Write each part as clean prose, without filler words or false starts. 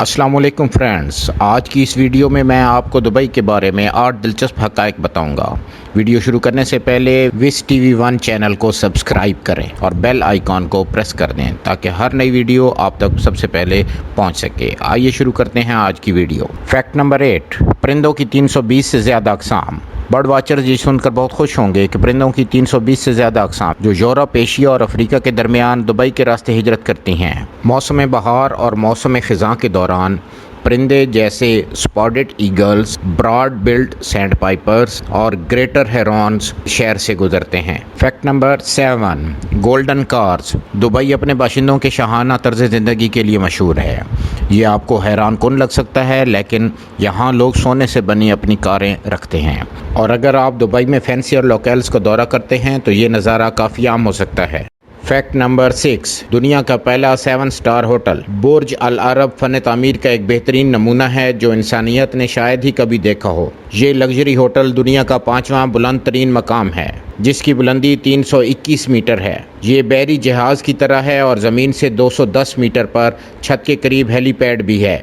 السلام علیکم فرینڈز، آج کی اس ویڈیو میں آپ کو دبئی کے بارے میں 8 دلچسپ حقائق بتاؤں گا۔ ویڈیو شروع کرنے سے پہلے وس ٹی وی 1 چینل کو سبسکرائب کریں اور بیل آئیکن کو پریس کر دیں تاکہ ہر نئی ویڈیو آپ تک سب سے پہلے پہنچ سکے۔ آئیے شروع کرتے ہیں آج کی ویڈیو۔ فیکٹ نمبر 8، پرندوں کی 320 سے زیادہ اقسام۔ برڈ واچرز یہ سن کر بہت خوش ہوں گے کہ پرندوں کی 320 سے زیادہ اقسام جو یورپ، ایشیا اور افریقہ کے درمیان دبئی کے راستے ہجرت کرتی ہیں۔ موسم بہار اور موسم خزاں کے دوران پرندے جیسے spotted eagles, broad billed sandpipers اور گریٹر ہیرونز شہر سے گزرتے ہیں۔ Fact number 7، golden cars. Dubai اپنے باشندوں کے شاہانہ طرز زندگی کے لیے مشہور ہے۔ یہ آپ کو حیران کن لگ سکتا ہے، لیکن یہاں لوگ سونے سے بنی اپنی کاریں رکھتے ہیں، اور اگر آپ دبئی میں فینسی اور لوکیلز کا دورہ کرتے ہیں تو یہ نظارہ کافی عام ہو سکتا ہے۔ فیکٹ نمبر 6، دنیا کا پہلا 7 اسٹار ہوٹل برج العرب فن تعمیر کا ایک بہترین نمونہ ہے جو انسانیت نے شاید ہی کبھی دیکھا ہو۔ یہ لگژری ہوٹل دنیا کا 5واں بلند ترین مقام ہے، جس کی بلندی 321 میٹر ہے۔ یہ بحری جہاز کی طرح ہے اور زمین سے 210 میٹر پر چھت کے قریب ہیلی پیڈ بھی ہے۔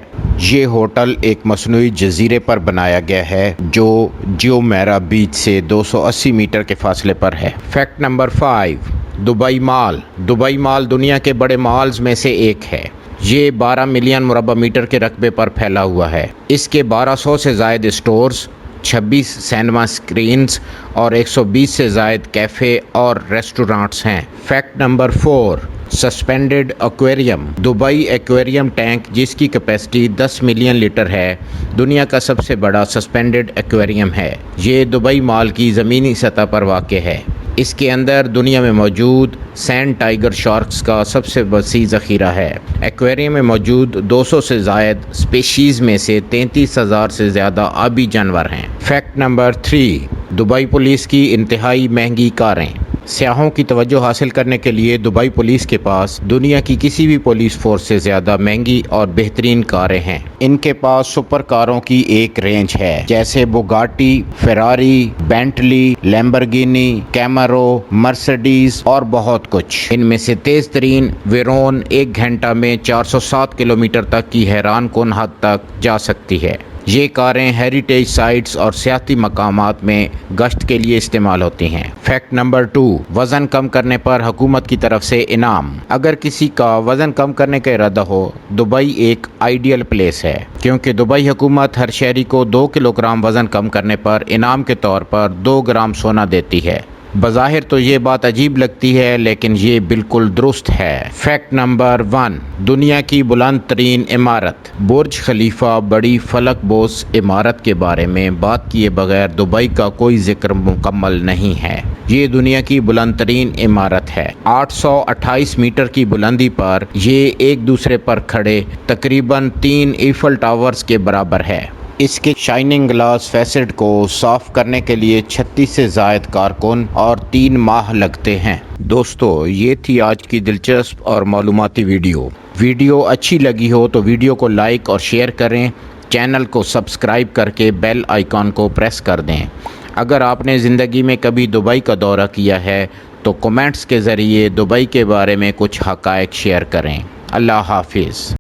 یہ ہوٹل ایک مصنوعی جزیرے پر بنایا گیا ہے جو جیومیرا بیچ سے 280 میٹر کے فاصلے پر ہے۔ فیکٹ نمبر 5، دبئی مال۔ دبئی مال دنیا کے بڑے مالز میں سے ایک ہے۔ یہ 12 ملین مربع میٹر کے رقبے پر پھیلا ہوا ہے۔ اس کے 1200 سے زائد اسٹورز، 26 سینما اسکرینز اور 120 سے زائد کیفے اور ریسٹورانٹس ہیں۔ Fact number 4، suspended aquarium. Dubai aquarium tank, جس کی کیپیسٹی 10 ملین لیٹر ہے، دنیا کا سب سے بڑا سسپینڈڈ ایکویریم ہے۔ یہ دبئی مال کی زمینی سطح پر واقع ہے۔ اس کے اندر دنیا میں موجود سینڈ ٹائیگر شارکس کا سب سے وسیع ذخیرہ ہے۔ ایکویریم میں موجود 200 سے زائد اسپیشیز میں سے 33,000 سے زیادہ آبی جانور ہیں۔ فیکٹ نمبر 3، دبئی پولیس کی انتہائی مہنگی کاریں۔ سیاحوں کی توجہ حاصل کرنے کے لیے دبئی پولیس کے پاس دنیا کی کسی بھی پولیس فورس سے زیادہ مہنگی اور بہترین کاریں ہیں۔ ان کے پاس سپر کاروں کی ایک رینج ہے، جیسے بوگاٹی، فراری، بینٹلی، لیمبرگینی، کیمرو، مرسڈیز اور بہت کچھ۔ ان میں سے تیز ترین ویرون 1 گھنٹہ میں 407 کلومیٹر تک کی حیران کن حد تک جا سکتی ہے۔ یہ کاریں ہیریٹیج سائٹس اور سیاحتی مقامات میں گشت کے لیے استعمال ہوتی ہیں۔ فیکٹ نمبر 2، وزن کم کرنے پر حکومت کی طرف سے انعام۔ اگر کسی کا وزن کم کرنے کا ارادہ ہو، دبئی ایک آئیڈیل پلیس ہے، کیونکہ دبئی حکومت ہر شہری کو 2 کلو گرام وزن کم کرنے پر انعام کے طور پر 2 گرام سونا دیتی ہے۔ بظاہر تو یہ بات عجیب لگتی ہے، لیکن یہ بالکل درست ہے۔ فیکٹ نمبر 1، دنیا کی بلند ترین عمارت برج خلیفہ۔ بڑی فلک بوس عمارت کے بارے میں بات کیے بغیر دبئی کا کوئی ذکر مکمل نہیں ہے۔ یہ دنیا کی بلند ترین عمارت ہے۔ 828 میٹر کی بلندی پر یہ ایک دوسرے پر کھڑے تقریباً 3 ایفل ٹاورز کے برابر ہے۔ اس کے شائننگ گلاس فیسڈ کو صاف کرنے کے لیے 36 سے زائد کارکن اور 3 ماہ لگتے ہیں۔ دوستو، یہ تھی آج کی دلچسپ اور معلوماتی ویڈیو اچھی لگی ہو تو ویڈیو کو لائک اور شیئر کریں، چینل کو سبسکرائب کر کے بیل آئیکن کو پریس کر دیں۔ اگر آپ نے زندگی میں کبھی دبئی کا دورہ کیا ہے تو کمنٹس کے ذریعے دبئی کے بارے میں کچھ حقائق شیئر کریں۔ اللہ حافظ۔